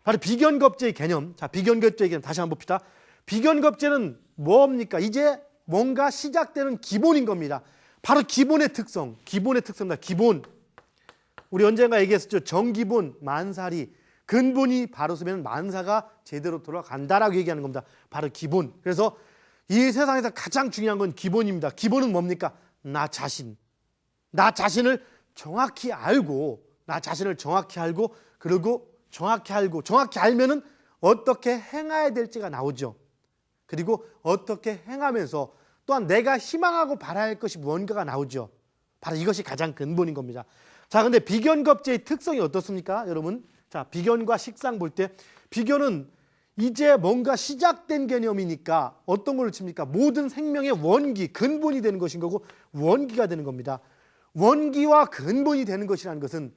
바로 비견겁제의 개념. 자, 비견겁제의 개념 다시 한번 봅시다. 비견겁제는 뭡니까? 이제 뭔가 시작되는 기본인 겁니다. 바로 기본의 특성. 기본의 특성입니다. 기본. 우리 언젠가 얘기했었죠. 정기본, 만사리. 근본이 바로 서면 만사가 제대로 돌아간다라고 얘기하는 겁니다. 바로 기본. 그래서 이 세상에서 가장 중요한 건 기본입니다. 기본은 뭡니까? 나 자신. 나 자신을 정확히 알고, 그리고 정확히 알면은 어떻게 행해야 될지가 나오죠. 그리고 어떻게 행하면서 또한 내가 희망하고 바라야 할 것이 무언가가 나오죠. 바로 이것이 가장 근본인 겁니다. 자, 근데 비견겁제의 특성이 어떻습니까? 여러분, 자, 비견과 식상 볼 때 비견은 이제 뭔가 시작된 개념이니까 어떤 걸로 칩니까? 모든 생명의 원기, 근본이 되는 것인 거고 원기가 되는 겁니다. 원기와 근본이 되는 것이라는 것은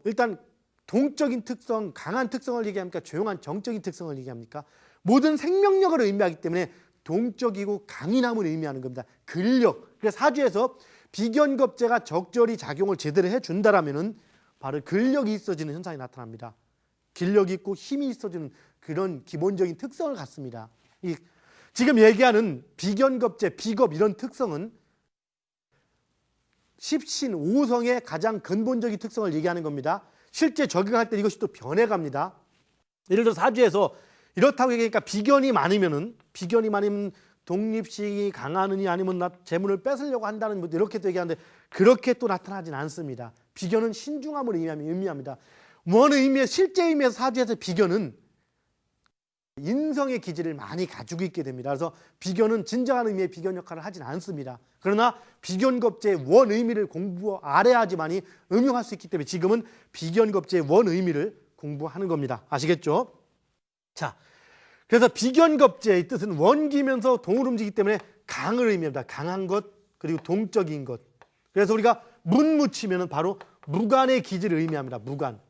일단 동적인 특성, 강한 특성을 얘기합니까? 조용한 정적인 특성을 얘기합니까? 모든 생명력을 의미하기 때문에 동적이고 강인함을 의미하는 겁니다. 근력. 그래서 사주에서 비견겁제가 적절히 작용을 제대로 해준다라면은 바로 근력이 있어지는 현상이 나타납니다. 근력이 있고 힘이 있어지는 그런 기본적인 특성을 갖습니다. 지금 얘기하는 비견겁제, 비겁 이런 특성은 십신, 오성의 가장 근본적인 특성을 얘기하는 겁니다. 실제 적용할 때 이것이 또 변해갑니다. 예를 들어 사주에서 이렇다고 얘기하니까 비견이 많으면 독립식이 강하느니 아니면 재물을 뺏으려고 한다는 뭐 이렇게도 얘기하는데 그렇게 또 나타나진 않습니다. 비견은 신중함을 의미합니다. 원 의미의 실제 의미에서 사주에서 비견은 인성의 기질을 많이 가지고 있게 됩니다. 그래서 비견은 진정한 의미의 비견 역할을 하진 않습니다. 그러나 비견겁제의 원 의미를 알아야지만이 응용할 수 있기 때문에 지금은 비견겁제의 원 의미를 공부하는 겁니다. 아시겠죠? 자, 그래서 비견겁제의 뜻은 원기면서 동을 움직이기 때문에 강을 의미합니다. 강한 것 그리고 동적인 것. 그래서 우리가 문무치면은 바로 무관의 기질을 의미합니다. 무관.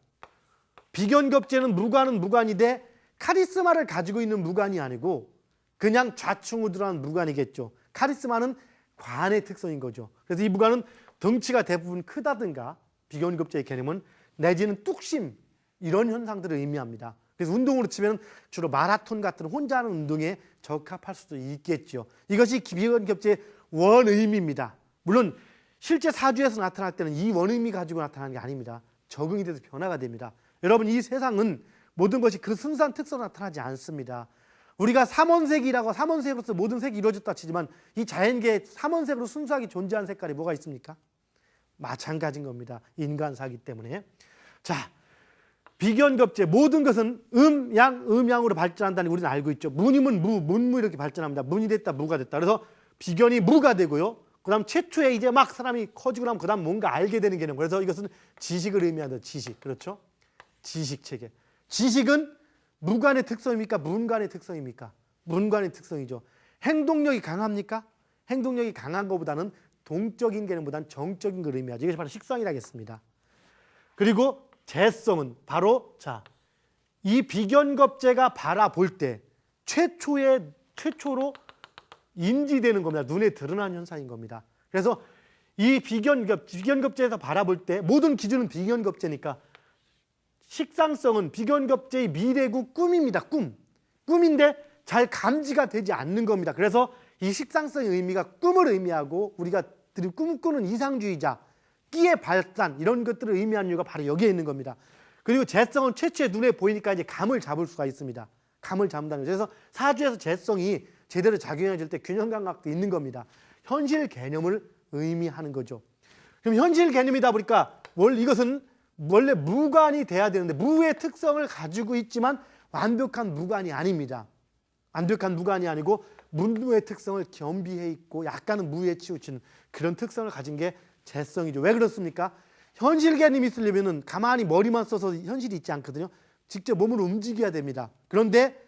비견겁제는 무관은 무관인데 카리스마를 가지고 있는 무관이 아니고 그냥 좌충우돌한 무관이겠죠. 카리스마는 관의 특성인 거죠. 그래서 이 무관은 덩치가 대부분 크다든가 비견겁제의 개념은 내지는 뚝심 이런 현상들을 의미합니다. 그래서 운동으로 치면 주로 마라톤 같은 혼자 하는 운동에 적합할 수도 있겠죠. 이것이 비견겁제의 원 의미입니다. 물론 실제 사주에서 나타날 때는 이 원 의미 가지고 나타나는 게 아닙니다. 적응이 돼서 변화가 됩니다. 여러분, 이 세상은 모든 것이 그 순수한 특성으로 나타나지 않습니다. 우리가 삼원색이라고 삼원색으로서 모든 색이 이루어졌다 치지만 이 자연계에 삼원색으로 순수하게 존재하는 색깔이 뭐가 있습니까? 마찬가지인 겁니다. 인간사기 때문에. 자, 비견겁제 모든 것은 음양으로 발전한다는 걸 우리는 알고 있죠. 문이면 문무 이렇게 발전합니다. 문이 됐다 무가 됐다. 그래서 비견이 무가 되고요. 그 다음 최초에 이제 막 사람이 커지고 나면 그 다음 뭔가 알게 되는 개념. 그래서 이것은 지식을 의미한다. 지식. 그렇죠? 지식체계. 지식은 무관의 특성입니까? 문관의 특성입니까? 문관의 특성이죠. 행동력이 강합니까? 행동력이 강한 것보다는 동적인 개념보다는 정적인 걸 의미하죠. 이것이 바로 식상이라겠습니다. 그리고 재성은 바로 이 비견겁제가 바라볼 때 최초로 인지되는 겁니다. 눈에 드러나는 현상인 겁니다. 그래서 이 비견겁제에서 바라볼 때 모든 기준은 비견겁제니까 식상성은 비견겁제의 미래구 꿈입니다. 꿈인데 잘 감지가 되지 않는 겁니다. 그래서 이 식상성의 의미가 꿈을 의미하고 우리가 꿈꾸는 이상주의자, 끼의 발산 이런 것들을 의미하는 이유가 바로 여기에 있는 겁니다. 그리고 재성은 최초에 눈에 보이니까 이제 감을 잡을 수가 있습니다. 감을 잡는다는 거죠. 그래서 사주에서 재성이 제대로 작용해질 때 균형 감각도 있는 겁니다. 현실 개념을 의미하는 거죠. 그럼 현실 개념이다 보니까 이것은 원래 무관이 돼야 되는데 무의 특성을 가지고 있지만 완벽한 무관이 아닙니다. 완벽한 무관이 아니고 문무의 특성을 겸비해 있고 약간은 무에 치우치는 그런 특성을 가진 게 재성이죠. 왜 그렇습니까? 현실 개념이 있으려면 가만히 머리만 써서 현실이 있지 않거든요. 직접 몸을 움직여야 됩니다. 그런데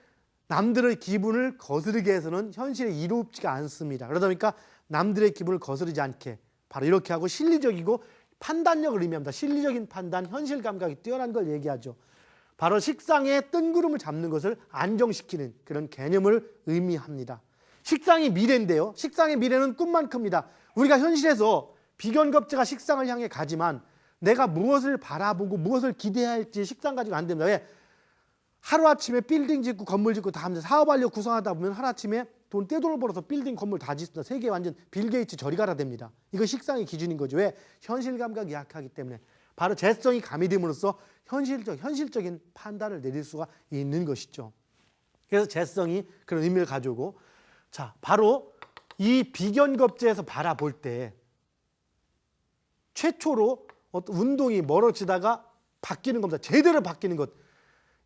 남들의 기분을 거스르게 해서는 현실에 이롭지가 않습니다. 그러다 보니까 남들의 기분을 거스르지 않게 바로 이렇게 하고 실리적이고 판단력을 의미합니다. 실리적인 판단, 현실 감각이 뛰어난 걸 얘기하죠. 바로 식상의 뜬구름을 잡는 것을 안정시키는 그런 개념을 의미합니다. 식상이 미래인데요. 식상의 미래는 꿈만큼입니다. 우리가 현실에서 비견겁제가 식상을 향해 가지만 내가 무엇을 바라보고 무엇을 기대해야 할지 식상 가지고 안 됩니다. 왜? 하루아침에 빌딩 짓고 건물 짓고 다 하면서 사업하려고 구성하다 보면 하루아침에 떼돈을 벌어서 빌딩 건물 다 짓습니다. 세계 완전 빌 게이츠 저리 가라 됩니다. 이거 식상의 기준인 거죠. 왜? 현실 감각이 약하기 때문에. 바로 재성이 가미됨으로써 현실적인 판단을 내릴 수가 있는 것이죠. 그래서 재성이 그런 의미를 가져오고, 자, 바로 이 비견겁제에서 바라볼 때 최초로 어떤 운동이 멀어지다가 바뀌는 겁니다. 제대로 바뀌는 것.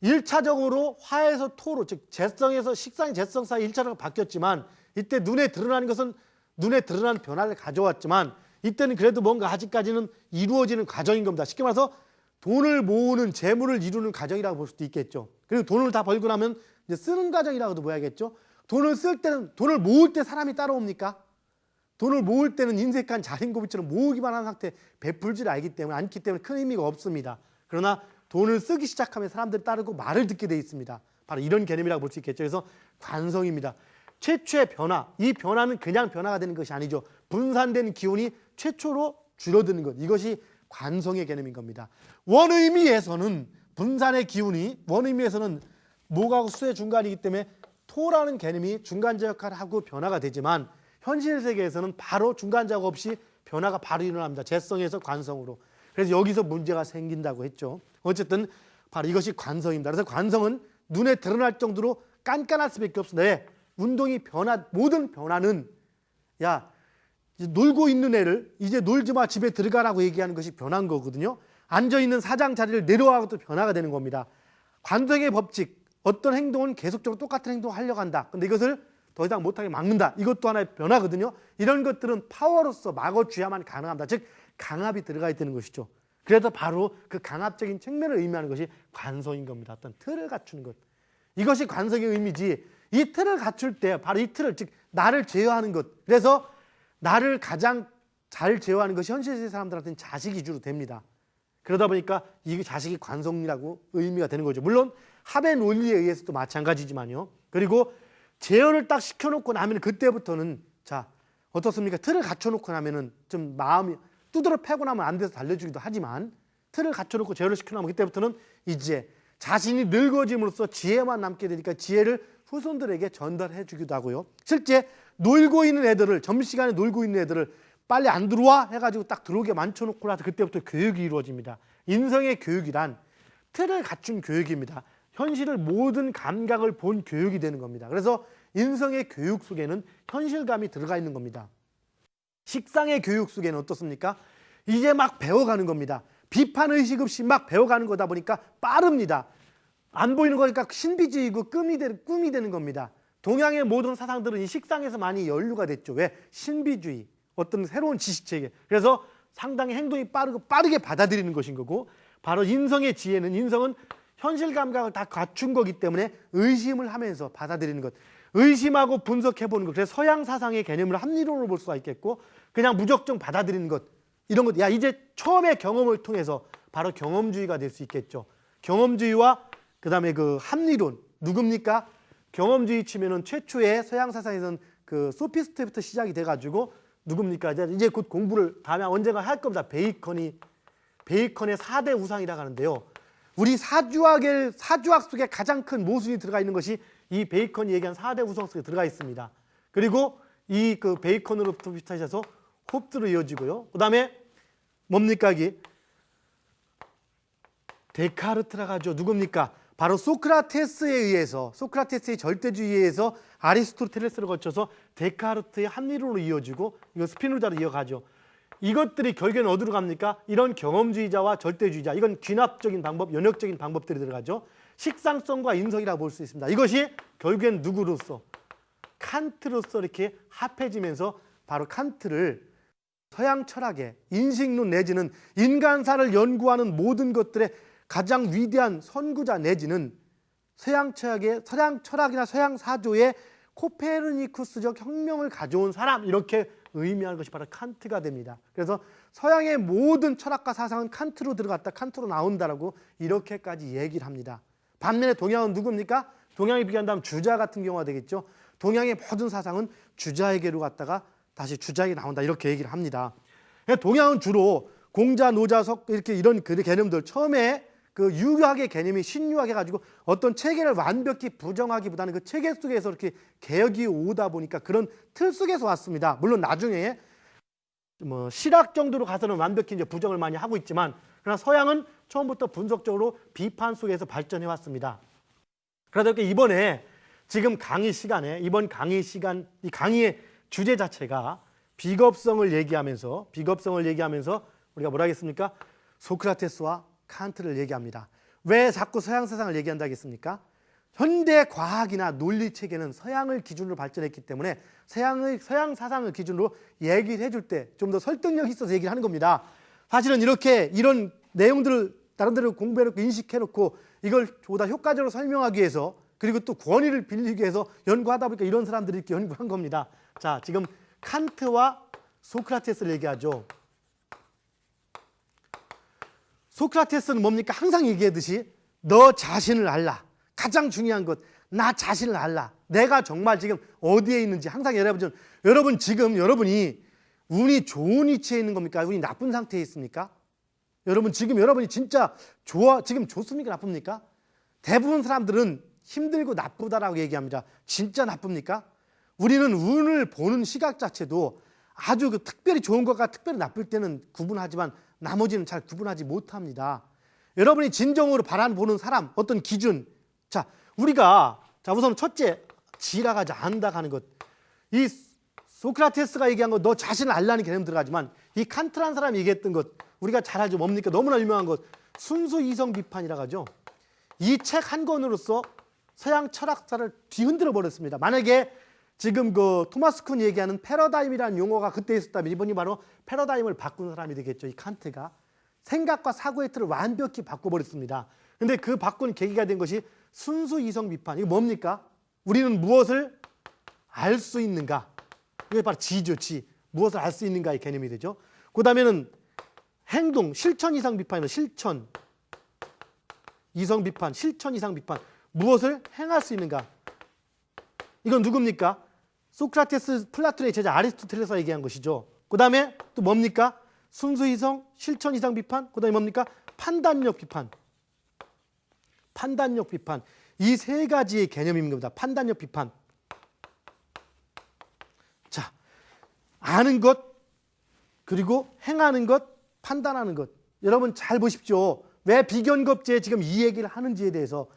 1차적으로 화에서 토로, 즉 재성에서 식상의 재성 사이 1차적으로 바뀌었지만, 이때 눈에 드러나는 것은 눈에 드러나는 변화를 가져왔지만, 이때는 그래도 뭔가 아직까지는 이루어지는 과정인 겁니다. 쉽게 말해서 돈을 모으는, 재물을 이루는 과정이라고 볼 수도 있겠죠. 그리고 돈을 다 벌고 나면 이제 쓰는 과정이라고도 봐야겠죠. 돈을 쓸 때는, 돈을 모을 때 사람이 따라옵니까? 돈을 모을 때는 인색한 자린고비처럼 모으기만 한 상태, 베풀지를 않기 때문에 큰 의미가 없습니다. 그러나 돈을 쓰기 시작하면 사람들이 따르고 말을 듣게 돼 있습니다. 바로 이런 개념이라고 볼 수 있겠죠. 그래서 관성입니다. 최초의 변화, 이 변화는 그냥 변화가 되는 것이 아니죠. 분산된 기운이 최초로 줄어드는 것, 이것이 관성의 개념인 겁니다. 원의미에서는 분산의 기운이, 원의미에서는 목하고 수의 중간이기 때문에 토라는 개념이 중간자 역할을 하고 변화가 되지만, 현실 세계에서는 바로 중간자가 없이 변화가 바로 일어납니다. 재성에서 관성으로. 그래서 여기서 문제가 생긴다고 했죠. 어쨌든 바로 이것이 관성입니다. 그래서 관성은 눈에 드러날 정도로 깐깐할 수밖에 없습니다. 왜? 운동이 모든 변화는, 야, 이제 놀고 있는 애를 이제 놀지 마, 집에 들어가라고 얘기하는 것이 변한 거거든요. 앉아있는 사장 자리를 내려와도 변화가 되는 겁니다. 관성의 법칙, 어떤 행동은 계속적으로 똑같은 행동을 하려고 한다. 근데 이것을 더 이상 못하게 막는다. 이것도 하나의 변화거든요. 이런 것들은 파워로서 막아줘야만 가능합니다. 즉 강압이 들어가 있다는 것이죠. 그래서 바로 그 강압적인 측면을 의미하는 것이 관성인 겁니다. 어떤 틀을 갖추는 것. 이것이 관성의 의미지, 이 틀을 갖출 때 바로 이 틀을, 즉 나를 제어하는 것. 그래서 나를 가장 잘 제어하는 것이 현실의 사람들한테는 자식 위주로 됩니다. 그러다 보니까 이 자식이 관성이라고 의미가 되는 거죠. 물론 합의 논리에 의해서도 마찬가지지만요. 그리고 제어를 딱 시켜놓고 나면 그때부터는, 자, 어떻습니까? 틀을 갖춰놓고 나면은 좀 마음이 두드러 패고 나면 안 돼서 달려주기도 하지만, 틀을 갖춰놓고 제어를 시켜놓으면 그때부터는 이제 자신이 늙어짐으로써 지혜만 남게 되니까 지혜를 후손들에게 전달해 주기도 하고요. 실제 놀고 있는 애들을, 점심시간에 놀고 있는 애들을 빨리 안 들어와 해가지고 딱 들어오게 만쳐놓고 나서 그때부터 교육이 이루어집니다. 인성의 교육이란 틀을 갖춘 교육입니다. 현실을 모든 감각을 본 교육이 되는 겁니다. 그래서 인성의 교육 속에는 현실감이 들어가 있는 겁니다. 식상의 교육 속에는 어떻습니까? 이제 막 배워가는 겁니다. 비판의식 없이 막 배워가는 거다 보니까 빠릅니다. 안 보이는 거니까 신비주의고 꿈이 되는 겁니다. 동양의 모든 사상들은 이 식상에서 많이 연루가 됐죠. 왜? 신비주의, 어떤 새로운 지식체계. 그래서 상당히 행동이 빠르게 받아들이는 것인 거고, 바로 인성의 지혜는, 인성은 현실 감각을 다 갖춘 거기 때문에 의심을 하면서 받아들이는 것, 의심하고 분석해보는 것. 그래서 서양 사상의 개념을 합리론으로 볼 수가 있겠고, 그냥 무작정 받아들이는 것, 이런 것. 야, 이제 처음의 경험을 통해서 바로 경험주의가 될 수 있겠죠. 경험주의와 그 다음에 그 합리론, 누굽니까? 경험주의 치면은 최초의 서양 사상에서는 그 소피스트부터 시작이 돼가지고, 누굽니까? 이제 곧 공부를 다음에 언젠가 할 겁니다. 베이컨의 4대 우상이라고 하는데요. 우리 사주학 속에 가장 큰 모순이 들어가 있는 것이 이 베이컨이 얘기한 4대 우상 속에 들어가 있습니다. 그리고 이 그 베이컨으로부터 비롯해서 홉스로 이어지고요. 그 다음에 뭡니까? 이게 데카르트라고 하죠. 누굽니까? 바로 소크라테스에 의해서, 소크라테스의 절대주의에 의해서 아리스토텔레스를 거쳐서 데카르트의 합리론으로 이어지고, 이거 스피노자로 이어가죠. 이것들이 결국에는 어디로 갑니까? 이런 경험주의자와 절대주의자, 이건 귀납적인 방법, 연역적인 방법들이 들어가죠. 식상성과 인성이라고 볼 수 있습니다. 이것이 결국엔 누구로서? 칸트로서 이렇게 합해지면서 바로 칸트를 서양 철학의 인식론 내지는 인간사를 연구하는 모든 것들의 가장 위대한 선구자 내지는 서양 철학이나 서양 사조의 코페르니쿠스적 혁명을 가져온 사람, 이렇게 의미하는 것이 바로 칸트가 됩니다. 그래서 서양의 모든 철학과 사상은 칸트로 들어갔다, 칸트로 나온다라고 이렇게까지 얘기를 합니다. 반면에 동양은 누굽니까? 동양에 비교한다면 주자 같은 경우가 되겠죠. 동양의 모든 사상은 주자에게로 갔다가 다시 주자에게 나온다, 이렇게 얘기를 합니다. 동양은 주로 공자, 노자, 석, 이렇게 이런 그 개념들, 처음에 그 유학의 개념이 신유학해 가지고 어떤 체계를 완벽히 부정하기보다는 그 체계 속에서 이렇게 개혁이 오다 보니까 그런 틀 속에서 왔습니다. 물론 나중에 뭐 실학 정도로 가서는 완벽히 이제 부정을 많이 하고 있지만, 그러나 서양은 처음부터 분석적으로 비판 속에서 발전해 왔습니다. 그러다 보니까 이번에 지금 강의 시간에 이 강의의 주제 자체가 비겁성을 얘기하면서 우리가 뭐라 하겠습니까? 소크라테스와 칸트를 얘기합니다. 왜 자꾸 서양 세상을 얘기한다 하겠습니까? 현대 과학이나 논리 체계는 서양을 기준으로 발전했기 때문에 서양 사상을 기준으로 얘기를 해줄 때 좀 더 설득력 있어서 얘기를 하는 겁니다. 사실은 이런 내용들을 나름대로 공부해놓고 인식해놓고 이걸 보다 효과적으로 설명하기 위해서, 그리고 또 권위를 빌리기 위해서 연구하다 보니까 이런 사람들이 이렇게 연구한 겁니다. 자, 지금 칸트와 소크라테스를 얘기하죠. 소크라테스는 뭡니까? 항상 얘기하듯이 너 자신을 알라. 가장 중요한 것, 나 자신을 알라. 내가 정말 지금 어디에 있는지 항상 여러분 지금 여러분이 운이 좋은 위치에 있는 겁니까? 운이 나쁜 상태에 있습니까? 여러분이 진짜 지금 좋습니까? 나쁩니까? 대부분 사람들은 힘들고 나쁘다라고 얘기합니다. 진짜 나쁩니까? 우리는 운을 보는 시각 자체도 아주 그 특별히 좋은 것과 특별히 나쁠 때는 구분하지만 나머지는 잘 구분하지 못합니다. 여러분이 진정으로 바라보는 사람, 어떤 기준. 우리가 우선 첫째, 지라가지 안다 하는 것. 이 소크라테스가 얘기한 것, 너 자신을 알라는 개념 들어가지만 이 칸트라는 사람이 얘기했던 것, 우리가 잘 알죠. 뭡니까? 너무나 유명한 것, 순수 이성 비판이라고 하죠. 이 책 한 권으로서 서양 철학사를 뒤흔들어 버렸습니다. 만약에 지금 그 토마스 쿤이 얘기하는 패러다임이라는 용어가 그때 있었다면 이분이 바로 패러다임을 바꾼 사람이 되겠죠. 이 칸트가 생각과 사고의 틀을 완벽히 바꿔버렸습니다. 근데 그 바꾼 계기가 된 것이 순수 이성 비판. 이거 뭡니까? 우리는 무엇을 알 수 있는가? 이게 바로 지죠, 지. 무엇을 알 수 있는가의 개념이 되죠. 그 다음에는 행동, 실천 이상 비판이죠. 실천 이성 비판, 실천 이상 비판. 무엇을 행할 수 있는가? 이건 누굽니까? 소크라테스, 플라톤의 제자 아리스토텔레스가 얘기한 것이죠. 그 다음에 또 뭡니까? 순수 이성, 실천 이상 비판. 그 다음에 뭡니까? 판단력 비판. 판단력 비판. 이 세 가지의 개념인 겁니다. 판단력 비판. 자, 아는 것, 그리고 행하는 것, 판단하는 것. 여러분 잘 보십시오. 왜 비견겁제에 지금 이 얘기를 하는지에 대해서.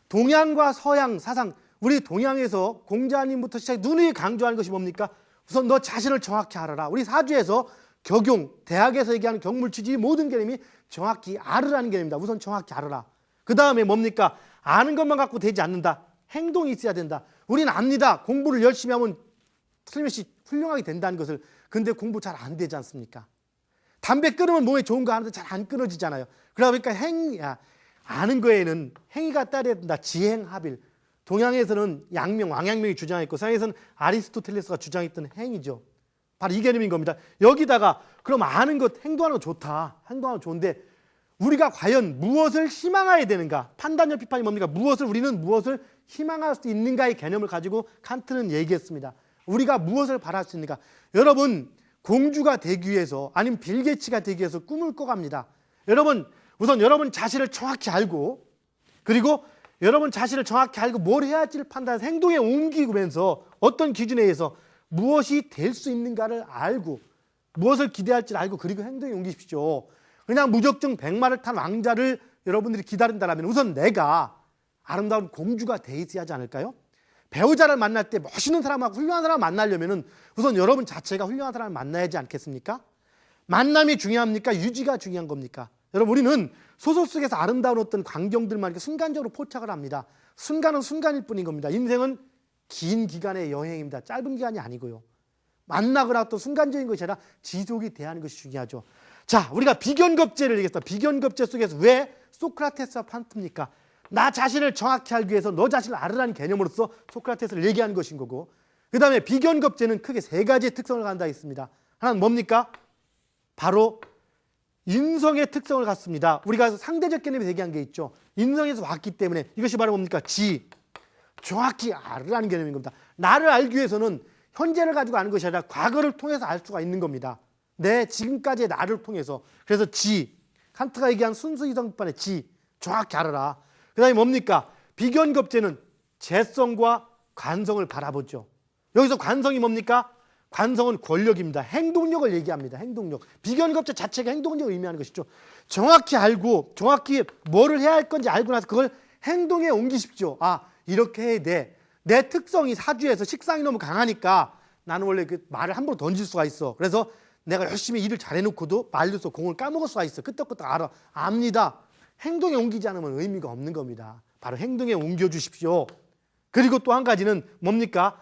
동양과 서양 사상, 우리 동양에서 공자님부터 시작해 누누이 강조하는 것이 뭡니까? 우선 너 자신을 정확히 알아라. 우리 사주에서 적용, 대학에서 얘기하는 경물치지 모든 개념이 정확히 알으라는 개념입니다. 우선 정확히 알아라. 그 다음에 뭡니까? 아는 것만 갖고 되지 않는다. 행동이 있어야 된다. 우리는 압니다. 공부를 열심히 하면 틀림없이 훌륭하게 된다는 것을. 근데 공부 잘 안 되지 않습니까? 담배 끊으면 몸에 좋은 거 하는데 잘 안 끊어지잖아요. 그러다 보니까 아는 거에는 행위가 따라야 된다. 지행합일. 동양에서는 양명, 왕양명이 주장했고 서양에서는 아리스토텔레스가 주장했던 행위죠. 바로 이 개념인 겁니다. 여기다가 그럼 아는 것, 행동하는 거 좋다. 행동하는 거 좋은데 우리가 과연 무엇을 희망해야 되는가? 판단력 비판이 뭡니까? 우리는 무엇을 희망할 수 있는가의 개념을 가지고 칸트는 얘기했습니다. 우리가 무엇을 바랄 수 있는가? 여러분, 공주가 되기 위해서 아니면 빌 게이츠가 되기 위해서 꿈을 꿔갑니다. 여러분, 우선 여러분 자신을 정확히 알고, 그리고 여러분 자신을 정확히 알고 뭘 해야 할지를 판단해서 행동에 옮기면서 어떤 기준에 의해서 무엇이 될 수 있는가를 알고, 무엇을 기대할지를 알고, 그리고 행동에 옮기십시오. 그냥 무적증 백마를 탄 왕자를 여러분들이 기다린다면 우선 내가 아름다운 공주가 돼 있어야 하지 않을까요? 배우자를 만날 때 멋있는 사람하고 훌륭한 사람을 만나려면 우선 여러분 자체가 훌륭한 사람을 만나야 하지 않겠습니까? 만남이 중요합니까? 유지가 중요한 겁니까? 여러분, 우리는 소설 속에서 아름다운 어떤 광경들만 이렇게 순간적으로 포착을 합니다. 순간은 순간일 뿐인 겁니다. 인생은 긴 기간의 여행입니다. 짧은 기간이 아니고요. 만나거나 또 순간적인 것이 아니라 지속이 돼야 하는 것이 중요하죠. 자, 우리가 비견겁제를 얘기했습니다. 비견겁제 속에서 왜 소크라테스와 칸트입니까? 나 자신을 정확히 알기 위해서 너 자신을 알으라는 개념으로서 소크라테스를 얘기하는 것인 거고, 그 다음에 비견겁제는 크게 세 가지의 특성을 갖는다 했습니다. 하나는 뭡니까? 바로 인성의 특성을 갖습니다. 우리가 상대적 개념에서 얘기한 게 있죠. 인성에서 왔기 때문에 이것이 바로 뭡니까? 정확히 알으라는 개념인 겁니다. 나를 알기 위해서는 현재를 가지고 아는 것이 아니라 과거를 통해서 알 수가 있는 겁니다. 내 지금까지의 나를 통해서. 그래서 칸트가 얘기한 순수 이성 비판의 정확히 알아라. 그 다음에 뭡니까? 비견급제는 재성과 관성을 바라보죠. 여기서 관성이 뭡니까? 관성은 권력입니다. 행동력을 얘기합니다. 행동력. 비견급제 자체가 행동력을 의미하는 것이죠. 정확히 알고 정확히 뭐를 해야 할 건지 알고 나서 그걸 행동에 옮기십시오. 아, 이렇게 해야 돼. 내 특성이 사주에서 식상이 너무 강하니까 나는 원래 그 말을 함부로 던질 수가 있어. 그래서 내가 열심히 일을 잘해놓고도 말로서 공을 까먹을 수가 있어. 끄떡끄떡 압니다. 행동에 옮기지 않으면 의미가 없는 겁니다. 바로 행동에 옮겨주십시오. 그리고 또 한 가지는 뭡니까?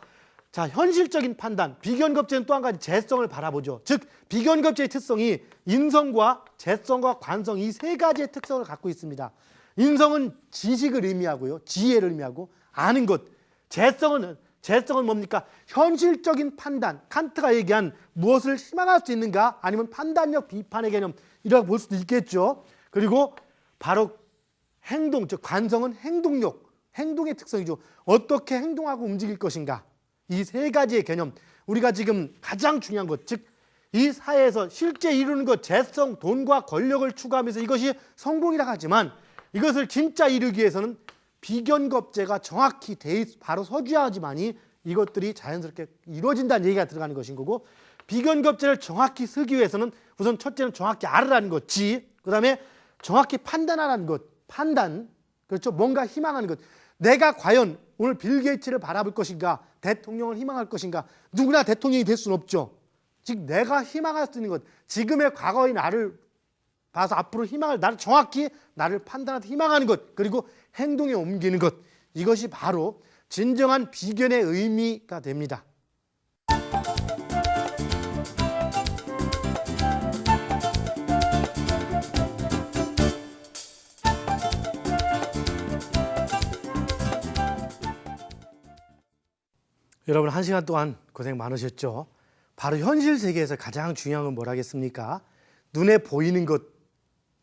자, 현실적인 판단. 비견급제는 또 한 가지 재성을 바라보죠. 즉 비견급제의 특성이 인성과 재성과 관성 이 세 가지의 특성을 갖고 있습니다. 인성은 지식을 의미하고요. 지혜를 의미하고 아는 것. 재성은 뭡니까? 현실적인 판단. 칸트가 얘기한 무엇을 희망할 수 있는가? 아니면 판단력, 비판의 개념 이라고 볼 수도 있겠죠. 그리고 바로 행동, 즉 관성은 행동력, 행동의 특성이죠. 어떻게 행동하고 움직일 것인가. 이 세 가지의 개념, 우리가 지금 가장 중요한 것, 즉 이 사회에서 실제 이루는 것, 재성, 돈과 권력을 추구하면서 이것이 성공이라고 하지만 이것을 진짜 이루기 위해서는 비견급제가 정확히 바로 서줘야지만이 이것들이 자연스럽게 이루어진다는 얘기가 들어가는 것인 거고, 비견급제를 정확히 쓰기 위해서는 우선 첫째는 정확히 알으라는 것, 그 다음에 정확히 판단하라는 것, 판단, 그렇죠? 뭔가 희망하는 것. 내가 과연 오늘 빌 게이츠를 바라볼 것인가, 대통령을 희망할 것인가. 누구나 대통령이 될 수는 없죠. 즉 내가 희망할 수 있는 것, 지금의 과거의 나를 봐서 앞으로 나를 정확히 나를 판단해서 희망하는 것, 그리고 행동에 옮기는 것, 이것이 바로 진정한 비견의 의미가 됩니다. 여러분 1시간 동안 고생 많으셨죠? 바로 현실 세계에서 가장 중요한 건 뭐라겠습니까? 눈에 보이는 것,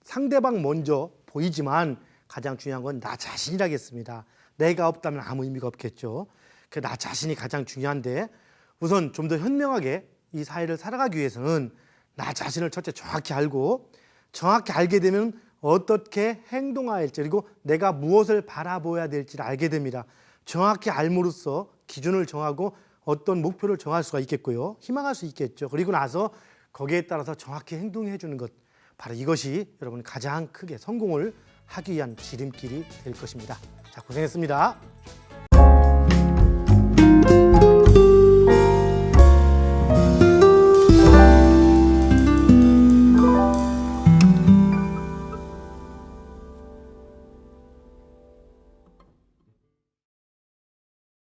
상대방 먼저 보이지만 가장 중요한 건 나 자신이라겠습니다. 내가 없다면 아무 의미가 없겠죠. 그 나 자신이 가장 중요한데, 우선 좀 더 현명하게 이 사회를 살아가기 위해서는 나 자신을 첫째 정확히 알고, 정확히 알게 되면 어떻게 행동해야 할지, 그리고 내가 무엇을 바라보아야 될지를 알게 됩니다. 정확히 알므로써 기준을 정하고 어떤 목표를 정할 수가 있겠고요. 희망할 수 있겠죠. 그리고 나서 거기에 따라서 정확히 행동해 주는 것, 바로 이것이 여러분 가장 크게 성공을 하기 위한 지름길이 될 것입니다. 자, 고생했습니다.